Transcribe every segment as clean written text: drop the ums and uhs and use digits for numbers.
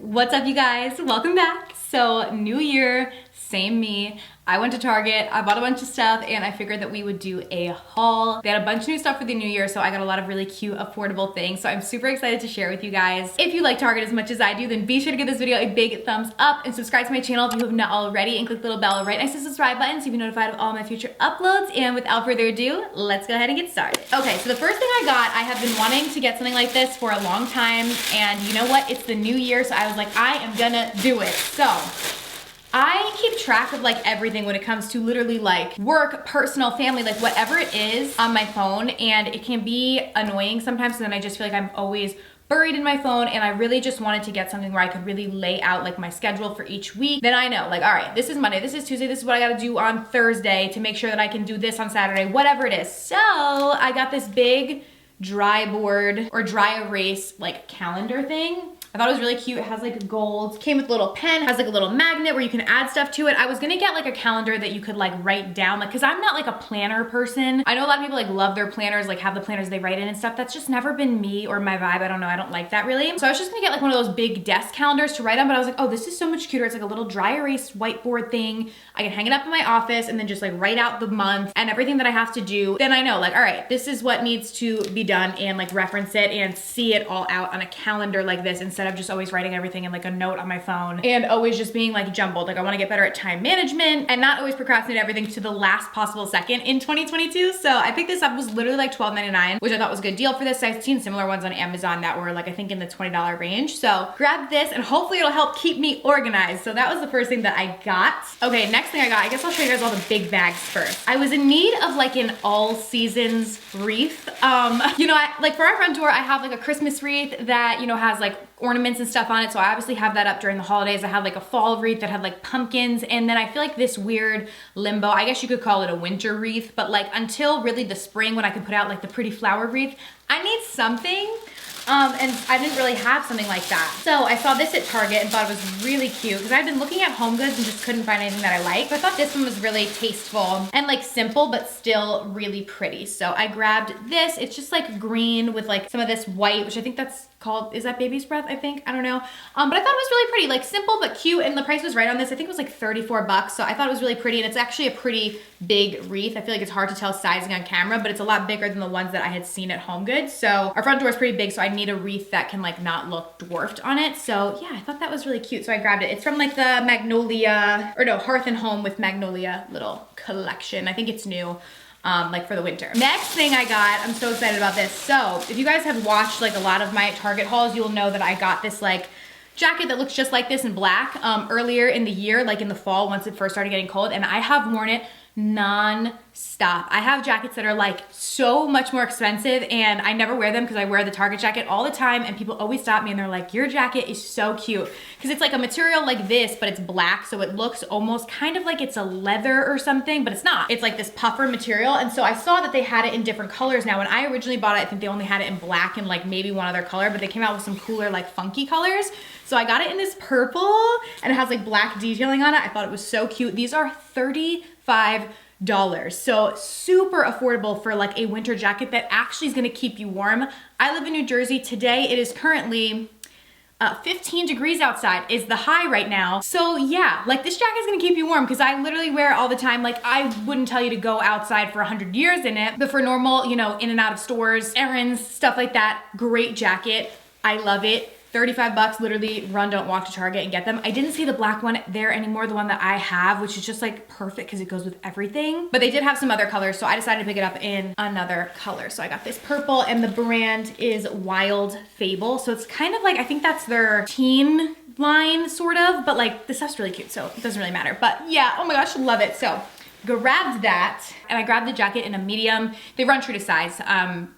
What's up, you guys? Welcome back. So, new year, same me. I went to Target, I bought a bunch of stuff, and I figured that we would do a haul. They had a bunch of new stuff for the new year, so I got a lot of really cute, affordable things. So I'm super excited to share with you guys. If you like Target as much as I do, then be sure to give this video a big thumbs up and subscribe to my channel if you have not already, and click the little bell right next to the subscribe button so you'll be notified of all my future uploads. And without further ado, let's go ahead and get started. Okay, so the first thing I have been wanting to get something like this for a long time, and you know what? It's the new year, so I was like, I am gonna do it. So I keep track of like everything when it comes to literally like work, personal, family, like whatever it is on my phone, and it can be annoying sometimes, so then I just feel like I'm always buried in my phone, and I really just wanted to get something where I could really lay out like my schedule for each week. Then I know like, all right, this is Monday, this is Tuesday, this is what I gotta do on Thursday to make sure that I can do this on Saturday, whatever it is. So I got this big dry board or dry erase like calendar thing. I thought it was really cute. It has like gold, came with a little pen, has like a little magnet where you can add stuff to it. I was gonna get like a calendar that you could like write down, like, cause I'm not like a planner person. I know a lot of people like love their planners, like have the planners they write in and stuff. That's just never been me or my vibe. I don't know, I don't like that really. So I was just gonna get like one of those big desk calendars to write on, but I was like, oh, this is so much cuter. It's like a little dry erase whiteboard thing. I can hang it up in my office and then just like write out the month and everything that I have to do. Then I know like, all right, this is what needs to be done, and like reference it and see it all out on a calendar like this, instead of just always writing everything in like a note on my phone and always just being like jumbled. Like I want to get better at time management and not always procrastinate everything to the last possible second in 2022. So I picked this up. It was literally like $12.99, which I thought was a good deal for this. I've seen similar ones on Amazon that were like, I think in the $20 range. So grab this and hopefully it'll help keep me organized. So that was the first thing that I got. Okay, next thing I got, I guess I'll show you guys all the big bags first. I was in need of like an all seasons wreath. You know, like for our front door, I have like a Christmas wreath that, you know, has like ornaments and stuff on it, so I obviously have that up during the holidays. I have like a fall wreath that had like pumpkins, and then I feel like this weird limbo, I guess you could call it a winter wreath, but like until really the spring when I could put out like the pretty flower wreath, I need something. And I didn't really have something like that. So I saw this at Target and thought it was really cute because I've been looking at home goods and just couldn't find anything that I liked. But I thought this one was really tasteful and like simple, but still really pretty. So I grabbed this. It's just like green with like some of this white, which I think that's called, is that baby's breath? I think, I don't know. But I thought it was really pretty, like simple but cute, and the price was right on this. I think it was like 34 bucks. So I thought it was really pretty, and it's actually a pretty big wreath. I feel like it's hard to tell sizing on camera, but it's a lot bigger than the ones that I had seen at Home Goods. So our front door is pretty big, so I need a wreath that can like not look dwarfed on it. So yeah, I thought that was really cute. So I grabbed it. It's from like the Magnolia, or no, Hearth and Home with Magnolia little collection. I think it's new. Like for the winter. Next thing I got, I'm so excited about this. So if you guys have watched like a lot of my Target hauls, you'll know that I got this like jacket that looks just like this in black earlier in the year, like in the fall once it first started getting cold, and I have worn it non-stop. I have jackets that are like so much more expensive, and I never wear them because I wear the Target jacket all the time, and people always stop me and they're like, your jacket is so cute, because it's like a material like this, but it's black, so it looks almost kind of like it's a leather or something, but it's not. It's like this puffer material. And so I saw that they had it in different colors now. When I originally bought it, I think they only had it in black and like maybe one other color, but they came out with some cooler like funky colors. So I got it in this purple, and it has like black detailing on it. I thought it was so cute. These are $35. So super affordable for like a winter jacket that actually is gonna keep you warm. I live in New Jersey. Today it is currently 15 degrees outside is the high right now. So yeah, like this jacket is gonna keep you warm because I literally wear it all the time. Like I wouldn't tell you to go outside for 100 years in it, but for normal, you know, in and out of stores, errands, stuff like that, great jacket. I love it. 35 bucks, literally run, don't walk to Target and get them. I didn't see the black one there anymore, the one that I have, which is just like perfect because it goes with everything. But they did have some other colors, so I decided to pick it up in another color. So I got this purple, and the brand is Wild Fable. So it's kind of like, I think that's their teen line sort of, but like this stuff's really cute, so it doesn't really matter. But yeah, oh my gosh, love it. So grabbed that, and I grabbed the jacket in a medium. They run true to size.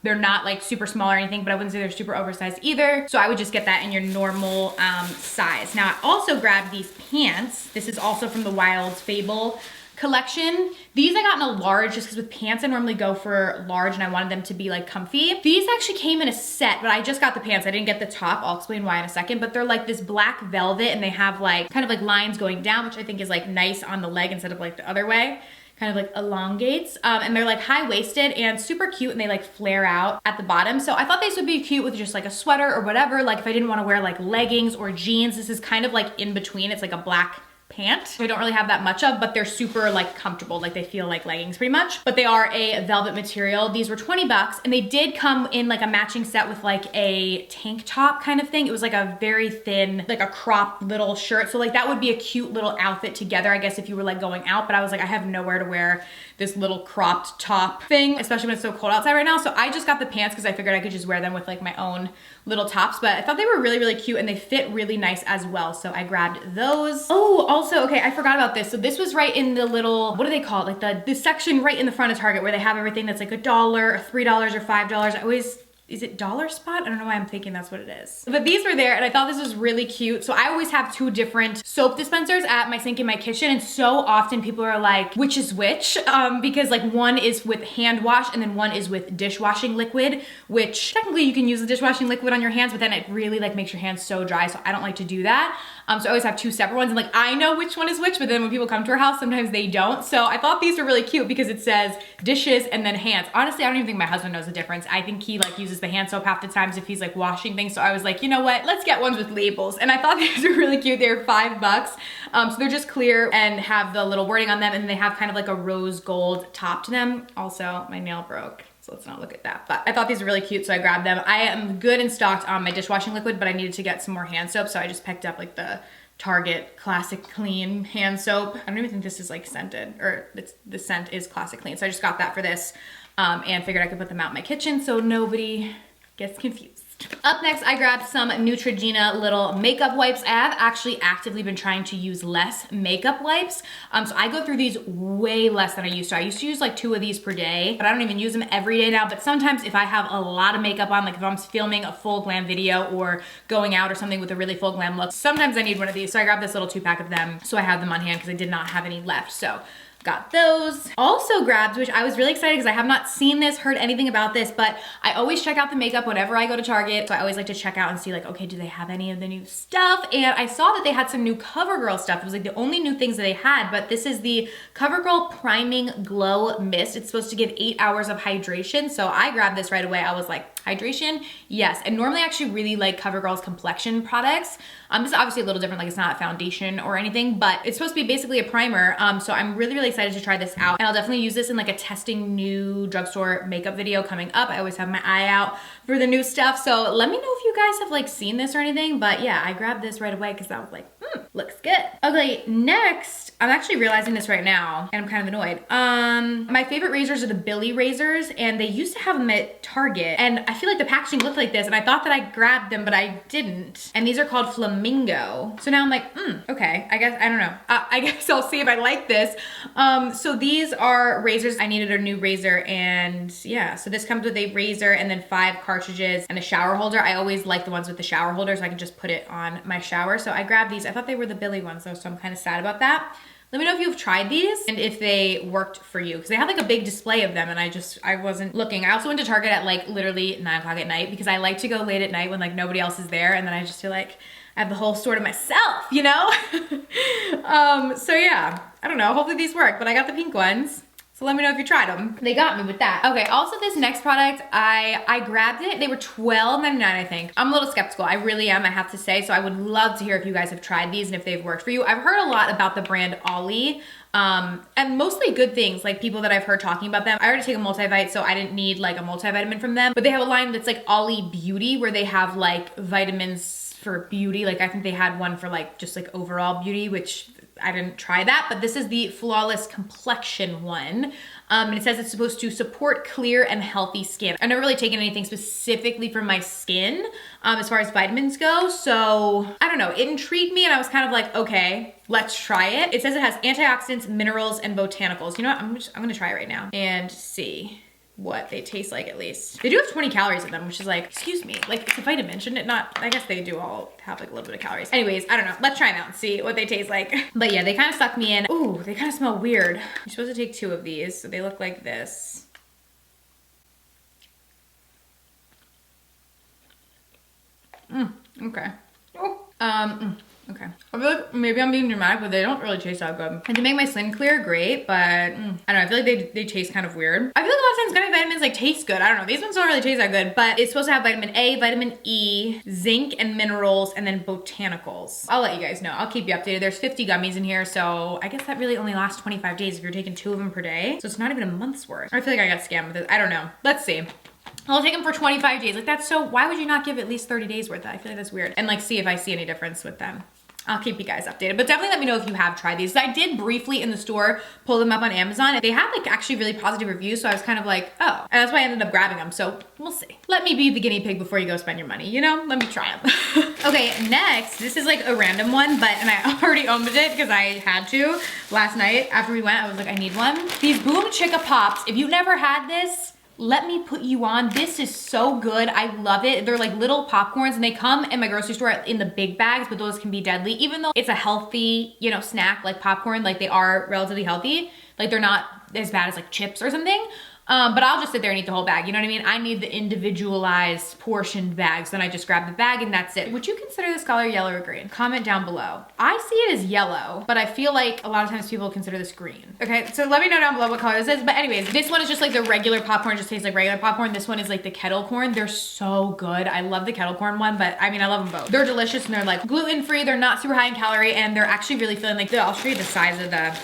They're not like super small or anything, but I wouldn't say they're super oversized either. So I would just get that in your normal size. Now I also grabbed these pants. This is also from the Wild Fable collection. These I got in a large just because with pants I normally go for large, and I wanted them to be like comfy. These actually came in a set, but I just got the pants. I didn't get the top. I'll explain why in a second, but they're like this black velvet, and they have like kind of like lines going down, which I think is like nice on the leg instead of like the other way. kind of like elongates, and they're like high-waisted and super cute, and they like flare out at the bottom. So I thought these would be cute with just like a sweater or whatever. Like if I didn't want to wear like leggings or jeans, this is kind of like in between. It's like a black pant. I don't really have that much of, but they're super like comfortable. Like they feel like leggings pretty much, but they are a velvet material. These were 20 bucks, and they did come in like a matching set with like a tank top kind of thing. It was like a very thin, like a crop little shirt. So like that would be a cute little outfit together, I guess, if you were like going out, but I was like, I have nowhere to wear this little cropped top thing, especially when it's so cold outside right now. So I just got the pants because I figured I could just wear them with like my own little tops, but I thought they were really, really cute, and they fit really nice as well. So I grabbed those. Oh, also, okay, I forgot about this. So this was right in the little, what do they call it? Like the section right in the front of Target where they have everything that's like $1 or $3 or $5. I always, is it dollar spot? I don't know why I'm thinking that's what it is. But these were there, and I thought this was really cute. So I always have 2 different soap dispensers at my sink in my kitchen, and so often people are like, which is which? Because like one is with hand wash and then one is with dishwashing liquid, which technically you can use the dishwashing liquid on your hands, but then it really like makes your hands so dry. So I don't like to do that. So I always have 2 separate ones, and like I know which one is which, but then when people come to our house, sometimes they don't. So I thought these were really cute because it says dishes and then hands. Honestly, I don't even think my husband knows the difference. I think he like uses the hand soap half the times if he's like washing things. So I was like, you know what? Let's get ones with labels. And I thought these were really cute. They were 5 bucks. So they're just clear and have the little wording on them, and they have kind of like a rose gold top to them. Also, my nail broke, so let's not look at that. But I thought these were really cute, so I grabbed them. I am good and stocked on my dishwashing liquid, but I needed to get some more hand soap, so I just picked up like the Target Classic Clean hand soap. I don't even think this is like scented, or the scent is Classic Clean. So I just got that for this, and figured I could put them out in my kitchen so nobody gets confused. Up next, I grabbed some Neutrogena little makeup wipes. I have actually actively been trying to use less makeup wipes. So I go through these way less than I used to. I used to use like 2 of these per day, but I don't even use them every day now. But sometimes if I have a lot of makeup on, like if I'm filming a full glam video or going out or something with a really full glam look, sometimes I need one of these. So I grabbed this little 2-pack of them so I have them on hand because I did not have any left. So got those. Also grabbed, which I was really excited because I have not seen this, heard anything about this, but I always check out the makeup whenever I go to Target. So I always like to check out and see like, okay, do they have any of the new stuff? And I saw that they had some new CoverGirl stuff. It was like the only new things that they had, but this is the CoverGirl Priming Glow Mist. It's supposed to give 8 hours of hydration. So I grabbed this right away. I was like, hydration? Yes. And normally I actually really like CoverGirl's complexion products. This is obviously a little different, like it's not a foundation or anything, but it's supposed to be basically a primer. So I'm really, really excited to try this out. And I'll definitely use this in like a testing new drugstore makeup video coming up. I always have my eye out for the new stuff. So let me know if you guys have like seen this or anything, but yeah, I grabbed this right away because I was like, looks good. Okay, next, I'm actually realizing this right now and I'm kind of annoyed. My favorite razors are the Billy razors, and they used to have them at Target, and I feel like the packaging looked like this, and I thought that I grabbed them, but I didn't. And these are called Flamingo. So now I'm like, okay, I guess, I don't know. I guess I'll see if I like this. So these are razors. I needed a new razor, and yeah, so this comes with a razor and then 5 cartridges and a shower holder. I always like the ones with the shower holder so I can just put it on my shower. So I grabbed these. I thought they were the Billy ones though, so I'm kind of sad about that. Let me know if you've tried these and if they worked for you, because they had like a big display of them and I wasn't looking. I also went to Target at like literally 9 o'clock at night because I like to go late at night when like nobody else is there, and then I just feel like I have the whole store to myself, you know? So yeah, I don't know, hopefully these work, but I got the pink ones. So let me know if you tried them. They got me with that. Okay, also this next product, I grabbed it. They were $12.99, I think. I'm a little skeptical, I really am, I have to say. So I would love to hear if you guys have tried these and if they've worked for you. I've heard a lot about the brand Ollie, and mostly good things, like people that I've heard talking about them. I already take a multivite, so I didn't need like a multivitamin from them, but they have a line that's like Ollie Beauty, where they have like vitamins for beauty. Like I think they had one for like just like overall beauty, which I didn't try that, but this is the Flawless Complexion one. And it says it's supposed to support clear and healthy skin. I've never really taken anything specifically for my skin as far as vitamins go. So I don't know, it intrigued me and I was kind of like, okay, let's try it. It says it has antioxidants, minerals, and botanicals. You know what, I'm gonna try it right now and see what they taste like at least. They do have 20 calories in them, which is like, excuse me, like it's a vitamin, shouldn't it not? I guess they do all have like a little bit of calories. Anyways, I don't know, let's try them out and see what they taste like. But yeah, they kind of suck me in. Ooh, they kind of smell weird. You're supposed to take 2 of these, so they look like this. Okay. Oh. Okay. I feel like maybe I'm being dramatic, but they don't really taste that good. And to make my skin clear, great, but I don't know, I feel like they taste kind of weird. I feel like a lot of times gummy vitamins like taste good. I don't know, these ones don't really taste that good, but it's supposed to have vitamin A, vitamin E, zinc and minerals, and then botanicals. I'll let you guys know. I'll keep you updated. There's 50 gummies in here, so I guess that really only lasts 25 days if you're taking 2 of them per day. So it's not even a month's worth. I feel like I got scammed with it. I don't know. Let's see. I'll take them for 25 days. Like that's so, why would you not give at least 30 days worth? I feel like that's weird. And like see if I see any difference with them. I'll keep you guys updated, but definitely let me know if you have tried these. I did briefly in the store pull them up on Amazon. They had like actually really positive reviews, so I was kind of like, oh, and that's why I ended up grabbing them. So we'll see. Let me be the guinea pig before you go spend your money, you know? Let me try them. Okay, next, this is like a random one, and I already opened it because I had to last night after we went. I was like, I need one. These Boom Chicka Pops. If you've never had this, let me put you on. This is so good. I love it. They're like little popcorns and they come in my grocery store in the big bags, but those can be deadly. Even though it's a healthy, you know, snack like popcorn, like they are relatively healthy. Like they're not as bad as like chips or something. But I'll just sit there and eat the whole bag. You know what I mean? I need the individualized portioned bags. Then I just grab the bag and that's it. Would you consider this color yellow or green? Comment down below. I see it as yellow, but I feel like a lot of times people consider this green. Okay, so let me know down below what color this is. But anyways, this one is just like the regular popcorn, just tastes like regular popcorn. This one is like the kettle corn. They're so good. I love the kettle corn one, but I mean, I love them both. They're delicious and they're like gluten-free. They're not super high in calorie and they're actually really filling. Like, I'll show you the size of the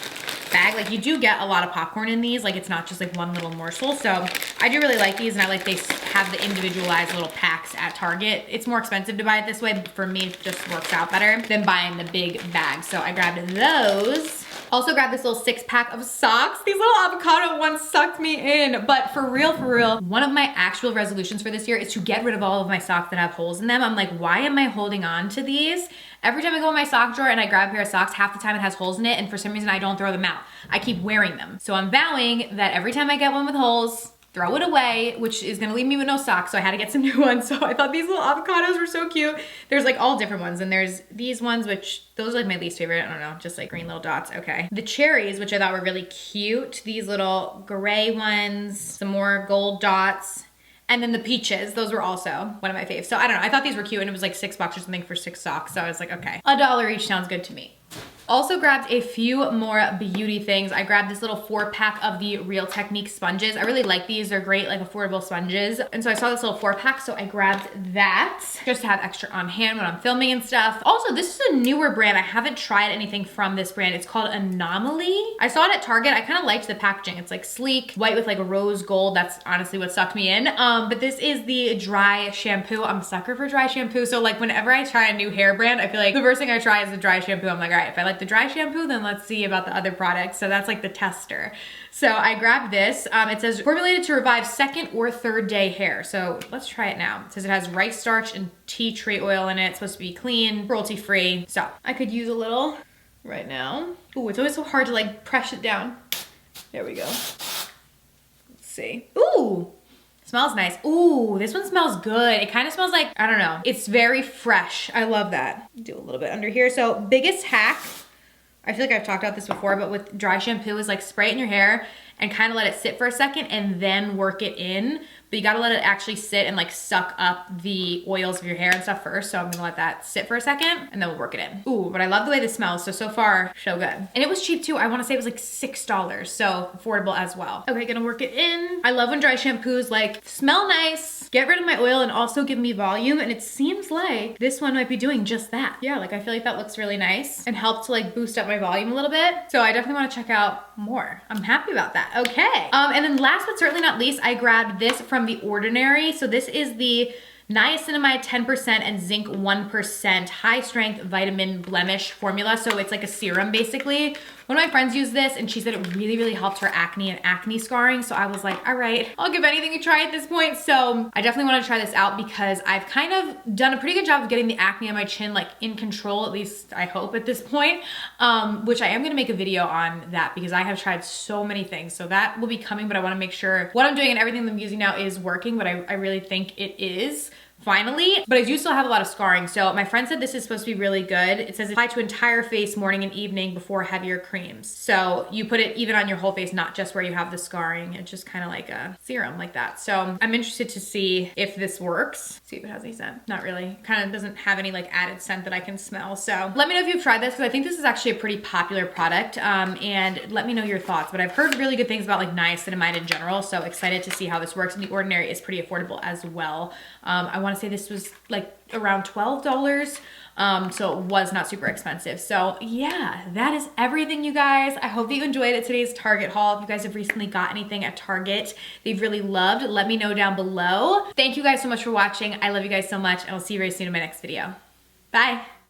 bag. Like you do get a lot of popcorn in these. Like it's not just like one little morsel. So I do really like these and I like they have the individualized little packs at Target. It's more expensive to buy it this way, but for me it just works out better than buying the big bag. So I grabbed those. Also grabbed this little 6-pack of socks. These little avocado ones sucked me in, but for real, one of my actual resolutions for this year is to get rid of all of my socks that have holes in them. I'm like, why am I holding on to these? Every time I go in my sock drawer and I grab a pair of socks, half the time it has holes in it, and for some reason I don't throw them out. I keep wearing them. So I'm vowing that every time I get one with holes, throw it away, which is gonna leave me with no socks, so I had to get some new ones. So I thought these little avocados were so cute. There's like all different ones, and there's these ones, which those are like my least favorite. I don't know, just like green little dots, okay. The cherries, which I thought were really cute. These little gray ones, some more gold dots. And then the peaches, those were also one of my faves. So I don't know, I thought these were cute and it was like $6 or something for 6 socks. So I was like, okay, $1 each sounds good to me. Also grabbed a few more beauty things. I grabbed this little 4-pack of the Real Technique sponges. I really like these. They're great, like affordable sponges. And so I saw this little 4-pack, so I grabbed that just to have extra on hand when I'm filming and stuff. Also, this is a newer brand. I haven't tried anything from this brand. It's called Anomaly. I saw it at Target. I kind of liked the packaging. It's like sleek, white with like a rose gold. That's honestly what sucked me in. But this is the dry shampoo. I'm a sucker for dry shampoo. So like whenever I try a new hair brand, I feel like the first thing I try is the dry shampoo. I'm like, all right, if I like the dry shampoo, then let's see about the other products. So that's like the tester. So I grabbed this. It says formulated to revive 2nd or 3rd day hair. So let's try it now. It says it has rice starch and tea tree oil in it. It's supposed to be clean, cruelty free. So I could use a little right now. Ooh, it's always so hard to like press it down. There we go. Let's see. Ooh. Smells nice. Ooh, this one smells good. It kind of smells like, I don't know. It's very fresh. I love that. Do a little bit under here. So biggest hack, I feel like I've talked about this before, but with dry shampoo is like spray it in your hair and kind of let it sit for a second and then work it in. But you gotta let it actually sit and like suck up the oils of your hair and stuff first. So I'm gonna let that sit for a second and then we'll work it in. Ooh, but I love the way this smells. So far, so good. And it was cheap too. I wanna say it was like $6. So affordable as well. Okay, gonna work it in. I love when dry shampoos like smell nice, get rid of my oil and also give me volume. And it seems like this one might be doing just that. Yeah, like I feel like that looks really nice and help to like boost up my volume a little bit. So I definitely wanna check out more. I'm happy about that. Okay. And then last but certainly not least, I grabbed this from The Ordinary. So this is the niacinamide 10% and zinc 1% high strength vitamin blemish formula. So it's like a serum basically. One of my friends used this and she said it really helped her acne and acne scarring. So I was like, all right, I'll give anything a try at this point. So I definitely want to try this out because I've kind of done a pretty good job of getting the acne on my chin like in control, at least I hope at this point, which I am going to make a video on that because I have tried so many things. So that will be coming, but I want to make sure what I'm doing and everything that I'm using now is working, but I really think it is finally, but I do still have a lot of scarring. So my friend said this is supposed to be really good. It says apply to entire face morning and evening before heavier creams. So you put it even on your whole face, not just where you have the scarring. It's just kind of like a serum like that. So I'm interested to see if this works. See if it has any scent. Not really. Kind of doesn't have any like added scent that I can smell. So let me know if you've tried this, because I think this is actually a pretty popular product. And let me know your thoughts. But I've heard really good things about like niacinamide in general. So excited to see how this works. And The Ordinary is pretty affordable as well. I want to say this was like around $12. So it was not super expensive. So yeah, that is everything, you guys. I hope that you enjoyed today's Target haul. If you guys have recently got anything at Target they've really loved, let me know down below. Thank you guys so much for watching. I love you guys so much, and I'll see you very soon in my next video. Bye.